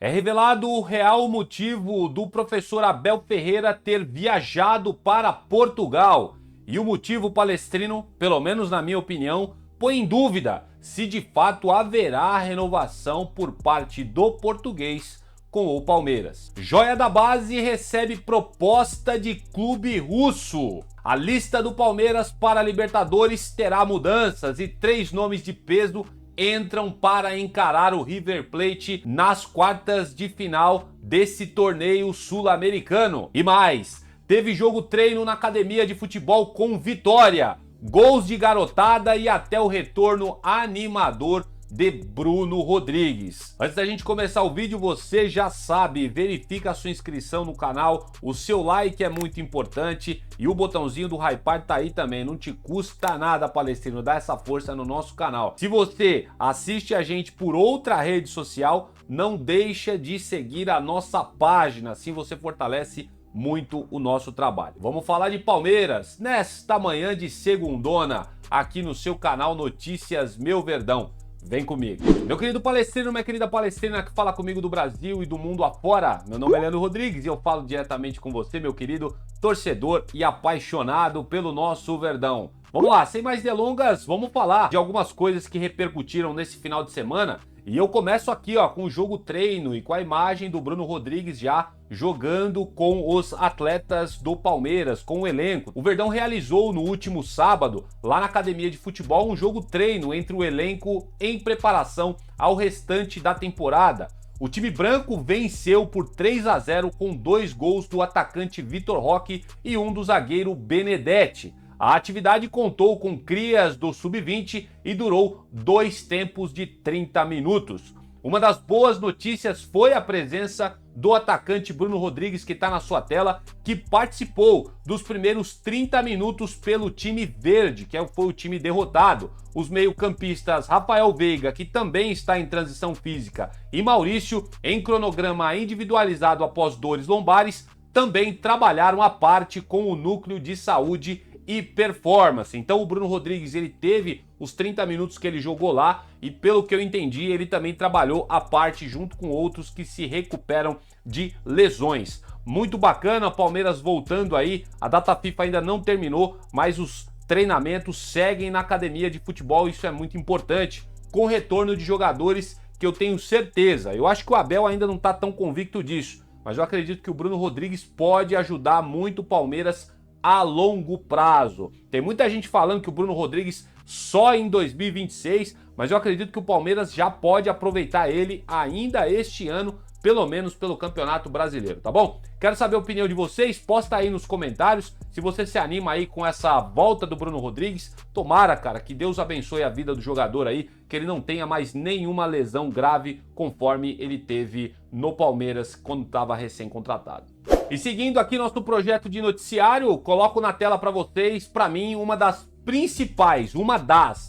É revelado o real motivo do professor Abel Ferreira ter viajado para Portugal. E o motivo palestrino, pelo menos na minha opinião, põe em dúvida se de fato haverá renovação por parte do português com o Palmeiras. Joia da base recebe proposta de clube russo. A lista do Palmeiras para a Libertadores terá mudanças e 3 nomes de peso entram para encarar o River Plate nas quartas de final desse torneio sul-americano. E mais, teve jogo treino na academia de futebol com vitória, gols de garotada e até o retorno animador de Bruno Rodrigues. Antes da gente começar o vídeo, você já sabe, verifica a sua inscrição no canal, o seu like é muito importante e o botãozinho do hypar tá aí também, não te custa nada, palestrino, dá essa força no nosso canal. Se você assiste a gente por outra rede social, não deixa de seguir a nossa página, assim você fortalece muito o nosso trabalho. Vamos falar de Palmeiras nesta manhã de segundona, aqui no seu canal Notícias Meu Verdão. Vem comigo. Meu querido palestrino, minha querida palestrina que fala comigo do Brasil e do mundo afora. Meu nome é Leandro Rodrigues e eu falo diretamente com você, meu querido torcedor e apaixonado pelo nosso Verdão. Vamos lá, sem mais delongas, vamos falar de algumas coisas que repercutiram nesse final de semana. E eu começo aqui, ó, com o jogo treino e com a imagem do Bruno Rodrigues já jogando com os atletas do Palmeiras, com o elenco. O Verdão realizou no último sábado, lá na academia de futebol, um jogo treino entre o elenco em preparação ao restante da temporada. O time branco venceu por 3-0 com 2 gols do atacante Vitor Roque e um do zagueiro Benedetti. A atividade contou com crias do Sub-20 e durou 2 tempos de 30 minutos. Uma das boas notícias foi a presença do atacante Bruno Rodrigues, que está na sua tela, que participou dos primeiros 30 minutos pelo time verde, que foi o time derrotado. Os meio-campistas Rafael Veiga, que também está em transição física, e Maurício, em cronograma individualizado após dores lombares, também trabalharam à parte com o núcleo de saúde e performance. Então o Bruno Rodrigues, ele teve os 30 minutos que ele jogou lá e pelo que eu entendi, ele também trabalhou à parte junto com outros que se recuperam de lesões. Muito bacana, Palmeiras voltando aí, a data FIFA ainda não terminou, mas os treinamentos seguem na academia de futebol, isso é muito importante, com retorno de jogadores que eu tenho certeza. Eu acho que o Abel ainda não está tão convicto disso, mas eu acredito que o Bruno Rodrigues pode ajudar muito o Palmeiras a longo prazo. Tem muita gente falando que o Bruno Rodrigues só em 2026, mas eu acredito que o Palmeiras já pode aproveitar ele ainda este ano, pelo menos pelo Campeonato Brasileiro, tá bom? Quero saber a opinião de vocês, posta aí nos comentários se você se anima aí com essa volta do Bruno Rodrigues. Tomara, cara, que Deus abençoe a vida do jogador aí, que ele não tenha mais nenhuma lesão grave conforme ele teve no Palmeiras quando estava recém-contratado. E seguindo aqui nosso projeto de noticiário, coloco na tela para vocês, para mim, uma das principais,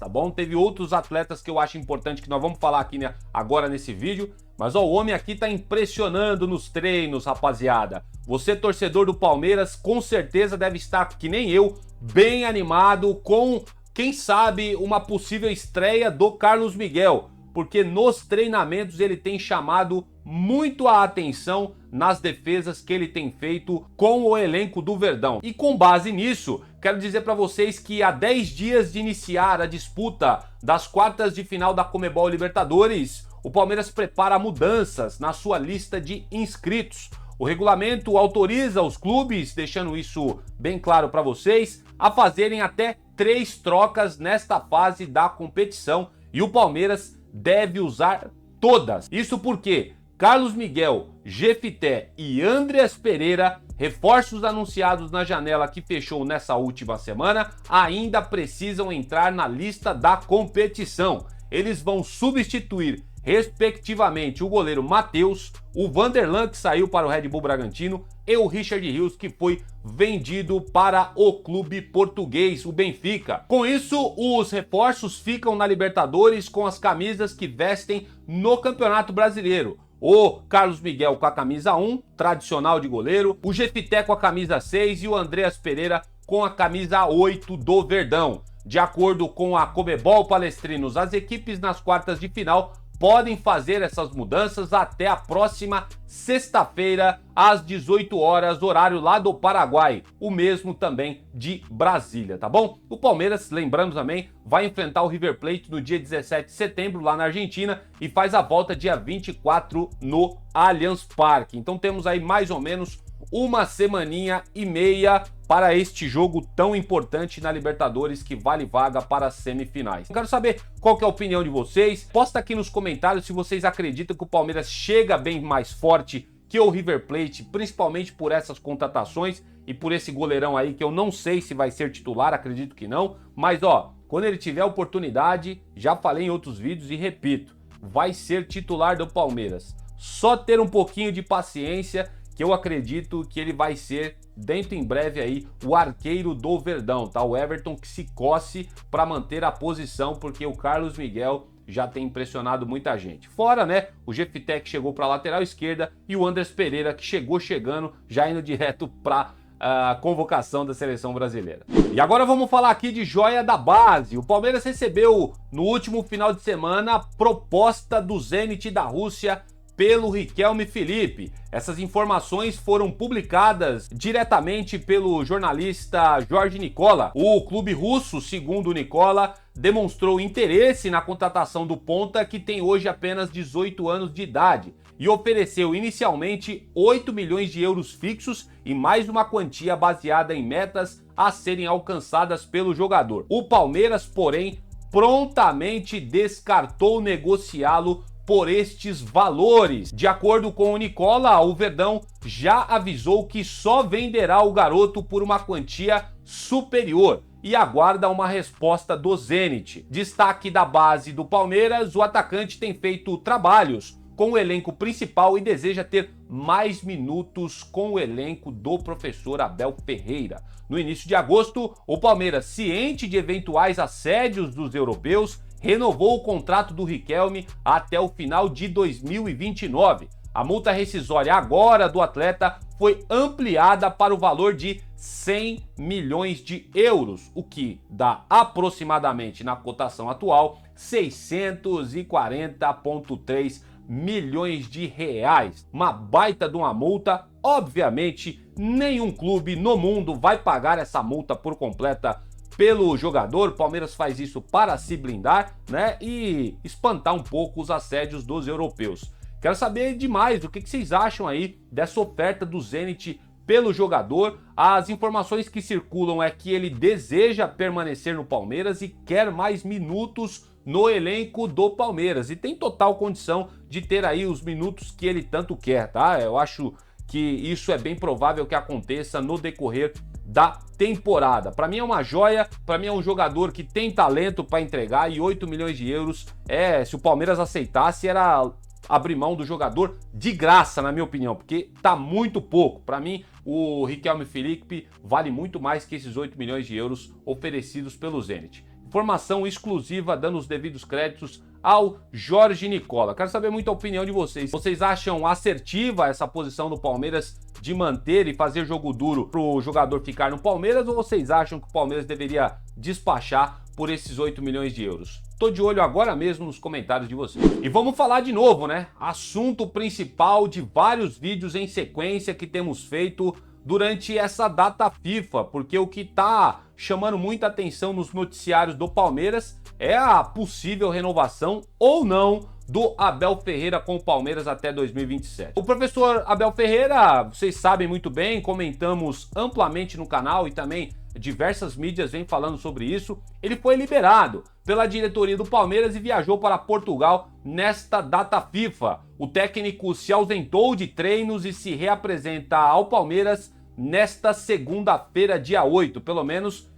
tá bom? Teve outros atletas que eu acho importante que nós vamos falar aqui, né, agora nesse vídeo, mas ó, o homem aqui tá impressionando nos treinos, rapaziada. Você, torcedor do Palmeiras, com certeza deve estar, que nem eu, bem animado com, quem sabe, uma possível estreia do Carlos Miguel, porque nos treinamentos ele tem chamado muito a atenção nas defesas que ele tem feito com o elenco do Verdão. E com base nisso, quero dizer para vocês que há 10 dias de iniciar a disputa das quartas de final da Conmebol Libertadores, o Palmeiras prepara mudanças na sua lista de inscritos. O regulamento autoriza os clubes, deixando isso bem claro para vocês, a fazerem até 3 trocas nesta fase da competição e o Palmeiras deve usar todas. Isso porque Carlos Miguel, Jefité e Andreas Pereira, reforços anunciados na janela que fechou nessa última semana, ainda precisam entrar na lista da competição. Eles vão substituir, respectivamente, o goleiro Matheus, o Vanderlan, que saiu para o Red Bull Bragantino, e o Richard Rios, que foi vendido para o clube português, o Benfica. Com isso, os reforços ficam na Libertadores com as camisas que vestem no Campeonato Brasileiro. O Carlos Miguel com a camisa 1, tradicional de goleiro, o Jefité com a camisa 6 e o Andreas Pereira com a camisa 8 do Verdão. De acordo com a Conmebol, palestrinos, as equipes nas quartas de final podem fazer essas mudanças até a próxima sexta-feira, às 18 horas, horário lá do Paraguai, o mesmo também de Brasília, tá bom? O Palmeiras, lembramos também, vai enfrentar o River Plate no dia 17 de setembro lá na Argentina e faz a volta dia 24 no Allianz Parque. Então temos aí mais ou menos uma semaninha e meia para este jogo tão importante na Libertadores que vale vaga para as semifinais. Eu quero saber qual que é a opinião de vocês. Posta aqui nos comentários se vocês acreditam que o Palmeiras chega bem mais forte que o River Plate, principalmente por essas contratações e por esse goleirão aí que eu não sei se vai ser titular, acredito que não, mas ó, quando ele tiver oportunidade, já falei em outros vídeos e repito, vai ser titular do Palmeiras. Só ter um pouquinho de paciência que eu acredito que ele vai ser, dentro em breve aí, o arqueiro do Verdão, tá? O Everton que se coce para manter a posição, porque o Carlos Miguel já tem impressionado muita gente. Fora, né, o Jefité que chegou para a lateral esquerda e o Andrés Pereira que chegou chegando, já indo direto para a convocação da seleção brasileira. E agora vamos falar aqui de joia da base. O Palmeiras recebeu no último final de semana a proposta do Zenit da Rússia pelo Riquelme Felipe. Essas informações foram publicadas diretamente pelo jornalista Jorge Nicola. O clube russo, segundo o Nicola, demonstrou interesse na contratação do ponta, que tem hoje apenas 18 anos de idade, e ofereceu inicialmente 8 milhões de euros fixos e mais uma quantia baseada em metas a serem alcançadas pelo jogador. O Palmeiras, porém, prontamente descartou negociá-lo por estes valores. De acordo com o Nicola, o Verdão já avisou que só venderá o garoto por uma quantia superior e aguarda uma resposta do Zenit. Destaque da base do Palmeiras, o atacante tem feito trabalhos com o elenco principal e deseja ter mais minutos com o elenco do professor Abel Ferreira. No início de agosto, o Palmeiras, ciente de eventuais assédios dos europeus, renovou o contrato do Riquelme até o final de 2029. A multa rescisória agora do atleta foi ampliada para o valor de 100 milhões de euros, o que dá aproximadamente, na cotação atual, 640,3 milhões de reais. Uma baita de uma multa. Obviamente, nenhum clube no mundo vai pagar essa multa por completa pelo jogador. O Palmeiras faz isso para se blindar, né, e espantar um pouco os assédios dos europeus. Quero saber demais o que vocês acham aí dessa oferta do Zenit pelo jogador. As informações que circulam é que ele deseja permanecer no Palmeiras e quer mais minutos no elenco do Palmeiras e tem total condição de ter aí os minutos que ele tanto quer, tá? Eu acho que isso é bem provável que aconteça no decorrer da temporada. Para mim é uma joia, para mim é um jogador que tem talento para entregar, e 8 milhões de euros, se o Palmeiras aceitasse, era abrir mão do jogador de graça, na minha opinião, porque tá muito pouco. Para mim, o Riquelme Felipe vale muito mais que esses 8 milhões de euros oferecidos pelo Zenit. Informação exclusiva, dando os devidos créditos ao Jorge Nicola. Quero saber muito a opinião de vocês. Vocês acham assertiva essa posição do Palmeiras de manter e fazer jogo duro para o jogador ficar no Palmeiras, ou vocês acham que o Palmeiras deveria despachar por esses 8 milhões de euros? Tô de olho agora mesmo nos comentários de vocês. E vamos falar de novo, né? Assunto principal de vários vídeos em sequência que temos feito durante essa data FIFA, porque o que tá chamando muita atenção nos noticiários do Palmeiras é a possível renovação ou não do Abel Ferreira com o Palmeiras até 2027. O professor Abel Ferreira, vocês sabem muito bem, comentamos amplamente no canal e também diversas mídias vêm falando sobre isso. Ele foi liberado pela diretoria do Palmeiras e viajou para Portugal nesta data FIFA. O técnico se ausentou de treinos e se reapresenta ao Palmeiras nesta segunda-feira, dia 8, pelo menos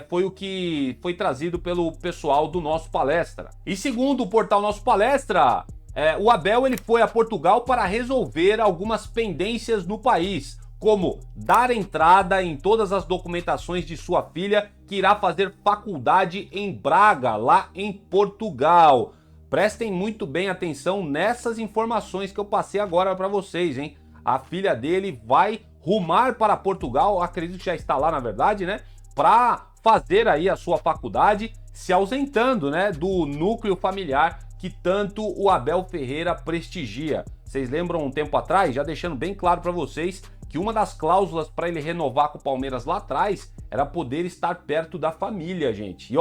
foi o que foi trazido pelo pessoal do Nosso Palestra. E segundo o portal Nosso Palestra, o Abel ele foi a Portugal para resolver algumas pendências no país, como dar entrada em todas as documentações de sua filha, que irá fazer faculdade em Braga, lá em Portugal. Prestem muito bem atenção nessas informações que eu passei agora para vocês, hein? A filha dele vai rumar para Portugal, acredito que já está lá na verdade, né? Para fazer aí a sua faculdade, se ausentando, né, do núcleo familiar que tanto o Abel Ferreira prestigia. Vocês lembram um tempo atrás, já deixando bem claro para vocês, que uma das cláusulas para ele renovar com o Palmeiras lá atrás era poder estar perto da família, gente.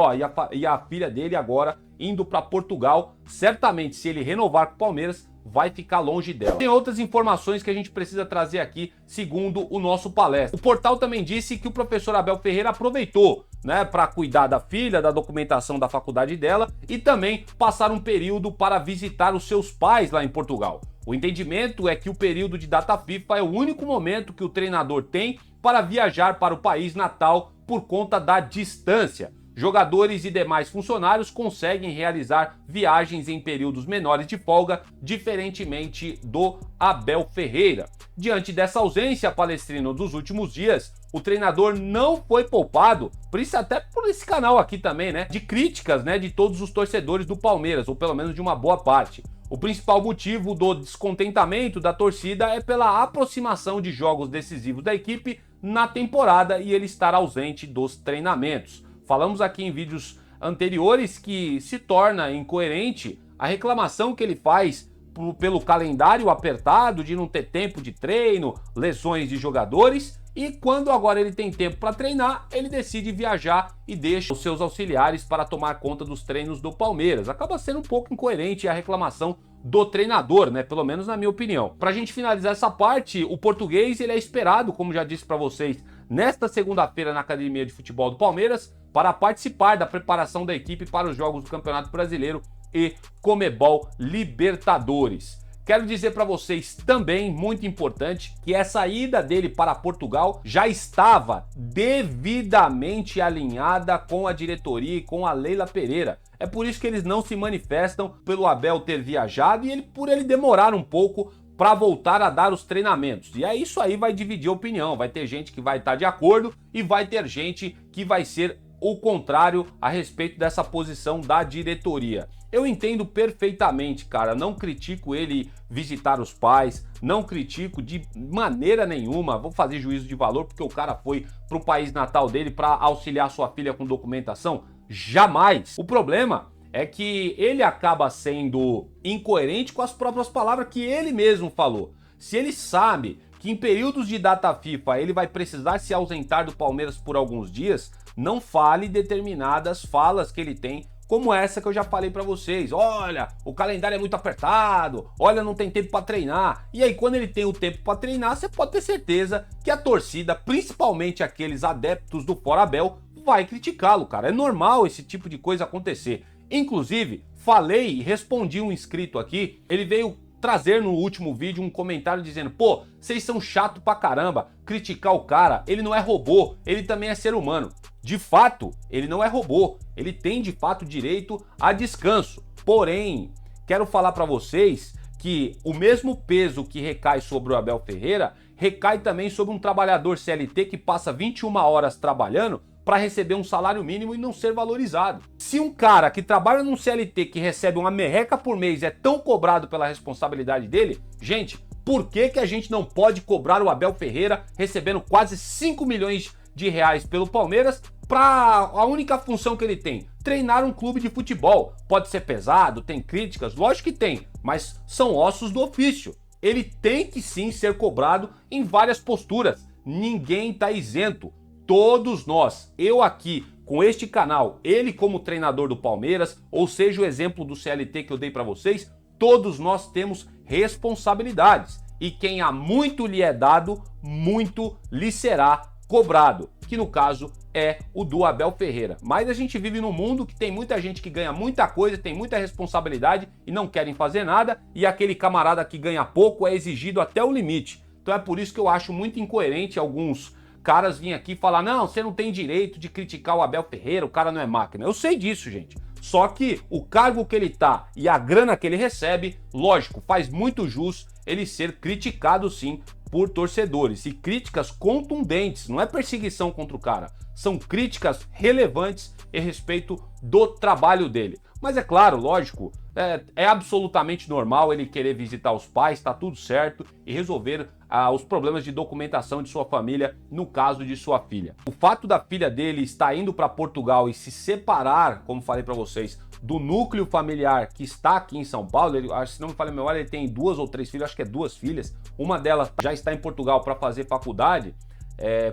E a filha dele agora indo para Portugal, certamente se ele renovar com o Palmeiras, vai ficar longe dela. Tem outras informações que a gente precisa trazer aqui, segundo o nosso palestra. O portal também disse que o professor Abel Ferreira aproveitou, né, para cuidar da filha, da documentação da faculdade dela e também passar um período para visitar os seus pais lá em Portugal. O entendimento é que o período de data FIFA é o único momento que o treinador tem para viajar para o país natal por conta da distância. Jogadores e demais funcionários conseguem realizar viagens em períodos menores de folga, diferentemente do Abel Ferreira. Diante dessa ausência, Palestrino, dos últimos dias, o treinador não foi poupado, por isso até por esse canal aqui também, né, de críticas, né, de todos os torcedores do Palmeiras, ou pelo menos de uma boa parte. O principal motivo do descontentamento da torcida é pela aproximação de jogos decisivos da equipe na temporada e ele estar ausente dos treinamentos. Falamos aqui em vídeos anteriores que se torna incoerente a reclamação que ele faz pelo calendário apertado, de não ter tempo de treino, lesões de jogadores, e quando agora ele tem tempo para treinar, ele decide viajar e deixa os seus auxiliares para tomar conta dos treinos do Palmeiras. Acaba sendo um pouco incoerente a reclamação do treinador, né? Pelo menos na minha opinião. Pra gente finalizar essa parte, o português ele é esperado, como já disse para vocês, nesta segunda-feira na Academia de Futebol do Palmeiras, para participar da preparação da equipe para os jogos do Campeonato Brasileiro e Conmebol Libertadores. Quero dizer para vocês também, muito importante, que essa ida dele para Portugal já estava devidamente alinhada com a diretoria e com a Leila Pereira. É por isso que eles não se manifestam pelo Abel ter viajado e por ele demorar um pouco para voltar a dar os treinamentos. E aí isso aí vai dividir a opinião, vai ter gente que vai estar de acordo e vai ter gente que vai ser o contrário a respeito dessa posição da diretoria. Eu entendo perfeitamente, cara, não critico ele visitar os pais, não critico de maneira nenhuma, vou fazer juízo de valor porque o cara foi pro país natal dele para auxiliar sua filha com documentação, jamais. O problema é que ele acaba sendo incoerente com as próprias palavras que ele mesmo falou. Se ele sabe que em períodos de data FIFA ele vai precisar se ausentar do Palmeiras por alguns dias, não fale determinadas falas que ele tem, como essa que eu já falei pra vocês. Olha, o calendário é muito apertado, olha, não tem tempo pra treinar. E aí quando ele tem o tempo pra treinar, você pode ter certeza que a torcida, principalmente aqueles adeptos do Fora Abel, vai criticá-lo, cara. É normal esse tipo de coisa acontecer. Inclusive, falei e respondi um inscrito aqui, ele veio trazer no último vídeo um comentário dizendo: pô, vocês são chato pra caramba, criticar o cara, ele não é robô, ele também é ser humano. De fato, ele não é robô, ele tem de fato direito a descanso. Porém, quero falar pra vocês que o mesmo peso que recai sobre o Abel Ferreira, recai também sobre um trabalhador CLT que passa 21 horas trabalhando para receber um salário mínimo e não ser valorizado. Se um cara que trabalha num CLT que recebe uma merreca por mês é tão cobrado pela responsabilidade dele, gente, por que que a gente não pode cobrar o Abel Ferreira recebendo quase 5 milhões de reais pelo Palmeiras para a única função que ele tem? Treinar um clube de futebol. Pode ser pesado, tem críticas, lógico que tem, mas são ossos do ofício. Ele tem que sim ser cobrado em várias posturas. Ninguém está isento. Todos nós, eu aqui com este canal, ele como treinador do Palmeiras, ou seja o exemplo do CLT que eu dei para vocês, todos nós temos responsabilidades. E quem há muito lhe é dado, muito lhe será cobrado, que no caso é o do Abel Ferreira. Mas a gente vive num mundo que tem muita gente que ganha muita coisa, tem muita responsabilidade e não querem fazer nada, e aquele camarada que ganha pouco é exigido até o limite. Então é por isso que eu acho muito incoerente alguns caras virem aqui falar: não, você não tem direito de criticar o Abel Ferreira, o cara não é máquina. Eu sei disso, gente. Só que o cargo que ele tá e a grana que ele recebe, lógico, faz muito jus ele ser criticado sim por torcedores. E críticas contundentes, não é perseguição contra o cara, são críticas relevantes a respeito do trabalho dele. Mas é claro, lógico, é absolutamente normal ele querer visitar os pais, tá tudo certo, e resolver os problemas de documentação de sua família, no caso de sua filha. O fato da filha dele estar indo para Portugal e se separar, como falei para vocês, do núcleo familiar que está aqui em São Paulo, ele, se não me falha a memória, ele tem 2 ou 3 filhas, acho que é 2 filhas, uma delas já está em Portugal para fazer faculdade,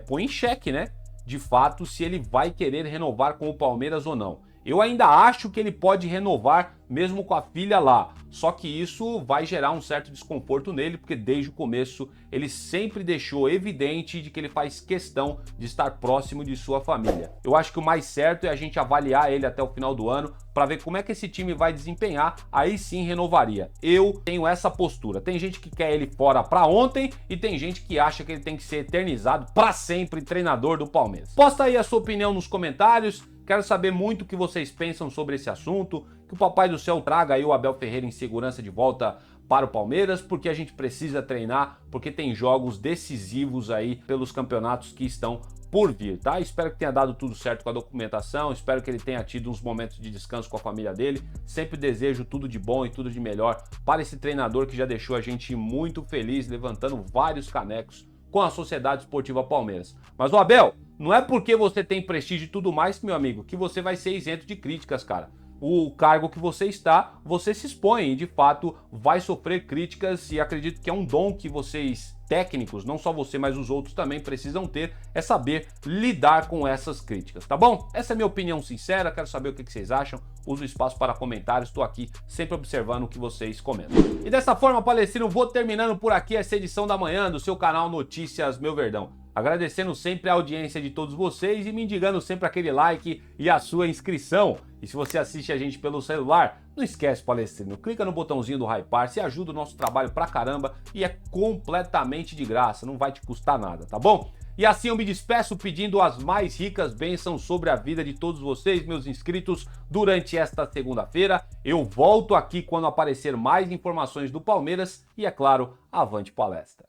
põe em xeque, né? De fato, se ele vai querer renovar com o Palmeiras ou não. Eu ainda acho que ele pode renovar mesmo com a filha lá, só que isso vai gerar um certo desconforto nele, porque desde o começo ele sempre deixou evidente de que ele faz questão de estar próximo de sua família. Eu acho que o mais certo é a gente avaliar ele até o final do ano para ver como é que esse time vai desempenhar, aí sim renovaria. Eu tenho essa postura. Tem gente que quer ele fora para ontem e tem gente que acha que ele tem que ser eternizado para sempre treinador do Palmeiras. Posta aí a sua opinião nos comentários. Quero saber muito o que vocês pensam sobre esse assunto, que o Papai do Céu traga aí o Abel Ferreira em segurança de volta para o Palmeiras, porque a gente precisa treinar, porque tem jogos decisivos aí pelos campeonatos que estão por vir, tá? Espero que tenha dado tudo certo com a documentação, espero que ele tenha tido uns momentos de descanso com a família dele. Sempre desejo tudo de bom e tudo de melhor para esse treinador que já deixou a gente muito feliz, levantando vários canecos com a Sociedade Esportiva Palmeiras. Mas o Abel, não é porque você tem prestígio e tudo mais, meu amigo, que você vai ser isento de críticas, cara. O cargo que você está, você se expõe e de fato vai sofrer críticas, e acredito que é um dom que vocês técnicos, não só você, mas os outros também precisam ter, é saber lidar com essas críticas, tá bom? Essa é a minha opinião sincera, quero saber o que vocês acham, uso o espaço para comentários, estou aqui sempre observando o que vocês comentam. E dessa forma, Palestrino, vou terminando por aqui essa edição da manhã do seu canal Notícias Meu Verdão. Agradecendo sempre a audiência de todos vocês e me indicando sempre aquele like e a sua inscrição. E se você assiste a gente pelo celular, não esquece, Palestrino, clica no botãozinho do Hypar, se ajuda o nosso trabalho pra caramba e é completamente de graça, não vai te custar nada, tá bom? E assim eu me despeço pedindo as mais ricas bênçãos sobre a vida de todos vocês, meus inscritos, durante esta segunda-feira. Eu volto aqui quando aparecer mais informações do Palmeiras e, é claro, avante palestra!